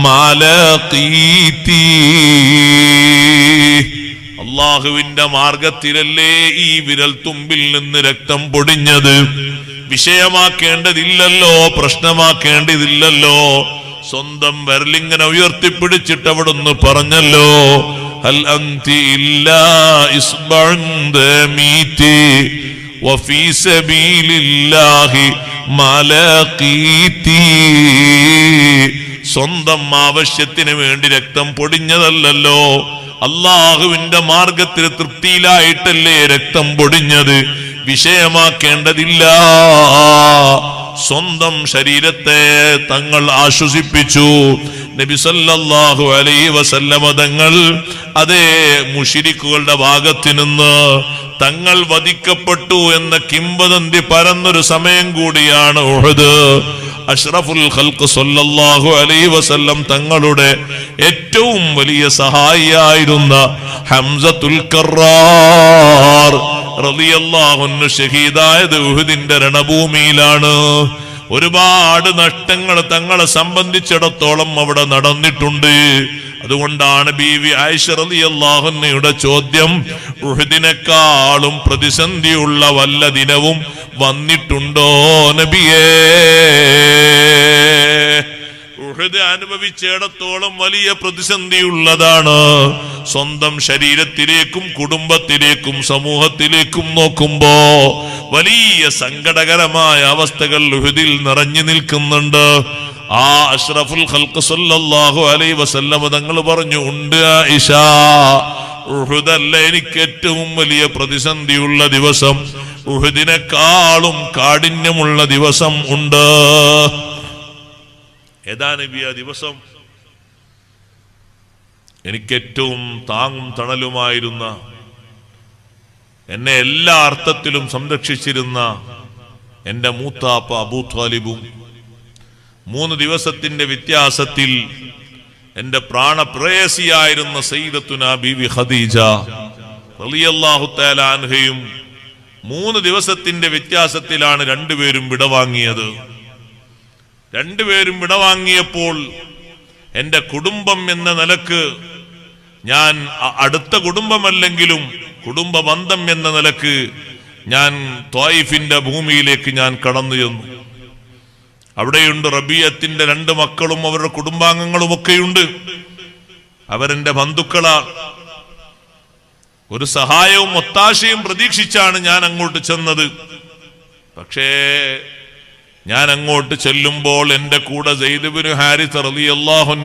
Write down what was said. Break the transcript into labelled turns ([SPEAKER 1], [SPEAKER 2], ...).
[SPEAKER 1] മാലഖീതി. അല്ലാഹുവിന്റെ മാർഗത്തിലല്ലേ ഈ വിരൽ തുമ്പിൽ നിന്ന് രക്തം പൊടിഞ്ഞത്. വിഷയമാക്കേണ്ടതില്ലല്ലോ, പ്രശ്നമാക്കേണ്ടതില്ലല്ലോ. സ്വന്തം വിരലിങ്ങനെ ഉയർത്തിപ്പിടിച്ചിട്ട് അവിടുന്ന് പറഞ്ഞല്ലോ, ഹൽ അൻതി ഇല്ലാ ഇസ്ബഉൻ ദമീതി വഫീ സബീലില്ലാഹി മാലഖീതി. സ്വന്തം ആവശ്യത്തിന് വേണ്ടി രക്തം പൊടിഞ്ഞതല്ലല്ലോ, അള്ളാഹുവിന്റെ മാർഗത്തിൽ തൃപ്തിയിലായിട്ടല്ലേ രക്തം പൊടിഞ്ഞത്. വിഷയമാക്കേണ്ടതില്ല. സ്വന്തം ശരീരത്തെ തങ്ങൾ ആശ്വസിപ്പിച്ചു. നബി സല്ലല്ലാഹു അലൈഹി വസല്ലമ തങ്ങൾ അതേ മുശ്രിക്കുകളുടെ ഭാഗത്തു നിന്ന് തങ്ങൾ വധിക്കപ്പെട്ടു എന്ന കിംവദന്തി പരന്നൊരു സമയം കൂടിയാണ് ഉഹദ്. അഷ്റഫുൽ ഖൽഖ് സല്ലല്ലാഹു അലൈഹി വസല്ലം തങ്ങളുടെ ഏറ്റവും വലിയ സഹായിയായിരുന്ന ഹംസത്തുൽ കറാർ റളിയല്ലാഹു അൻഹു ഷഹീദായത് ഉഹദിന്റെ രണഭൂമിയിലാണ്. ഒരുപാട് നഷ്ടങ്ങൾ തങ്ങളെ സംബന്ധിച്ചിടത്തോളം അവിടെ നടന്നിട്ടുണ്ട്. അതുകൊണ്ടാണ് ബീവി ആയിഷ റളിയല്ലാഹു അൻഹയുടെ ചോദ്യം, ഉഹദിനെക്കാളും പ്രതിസന്ധിയുള്ള വല്ല ദിനവും വന്നിട്ടുണ്ടോ നബിയേ? ഉഹദ് അനുഭവിച്ചിടത്തോളം വലിയ പ്രതിസന്ധിയുള്ളതാണ്. സ്വന്തം ശരീരത്തിലേക്കും കുടുംബത്തിലേക്കും സമൂഹത്തിലേക്കും നോക്കുമ്പോ വലിയ സങ്കടകരമായ അവസ്ഥകൾ ഉഹദിൽ നിറഞ്ഞു നിൽക്കുന്നുണ്ട്. ആ അഷ്റഫുൽ ഖൽഖ് സല്ലല്ലാഹു അലൈഹി വസല്ലം തങ്ങൾ പറഞ്ഞു, ഉണ്ട് ആയിഷ, ഉഹദല്ല എനിക്ക് ഏറ്റവും വലിയ പ്രതിസന്ധിയുള്ള ദിവസം, ഉഹദിനെക്കാളും കാഠിന്യമുള്ള ദിവസം ഉണ്ട്. ഏതാ നബി ആ ദിവസം? എനിക്കേറ്റവും താങ്ങും തണലുമായിരുന്ന, എന്നെ എല്ലാ അർത്ഥത്തിലും സംരക്ഷിച്ചിരുന്ന എന്റെ മൂത്താപ്പ അബൂ ത്വാലിബും 3 ദിവസത്തിന്റെ വ്യത്യാസത്തിൽ എന്റെ പ്രാണപ്രേയസിയായിരുന്ന സയ്യിദത്തുനാ ബീവി ഖദീജ റളിയല്ലാഹു തആല അൻഹയും 3 ദിവസത്തിന്റെ വ്യത്യാസത്തിലാണ് രണ്ടുപേരും വിടവാങ്ങിയത്. രണ്ടുപേരും വിടവാങ്ങിയപ്പോൾ എന്റെ കുടുംബം എന്ന നിലക്ക്, ഞാൻ അടുത്ത കുടുംബമല്ലെങ്കിലും കുടുംബ ബന്ധം എന്ന നിലക്ക് ഞാൻ ത്വായിഫിന്റെ ഭൂമിയിലേക്ക് ഞാൻ കടന്നു ചെന്നു. അവിടെയുണ്ട് റബീഅത്തിന്റെ 2 മക്കളും അവരുടെ കുടുംബാംഗങ്ങളും ഒക്കെയുണ്ട്. അവരെന്റെ ബന്ധുക്കളാ. ഒരു സഹായവും ഒത്താശയും പ്രതീക്ഷിച്ചാണ് ഞാൻ അങ്ങോട്ട് ചെന്നത്. പക്ഷേ ഞാൻ അങ്ങോട്ട് ചെല്ലുമ്പോൾ എന്റെ കൂടെ സെയ്ദ് ഇബ്നു ഹാരിസ റളിയല്ലാഹു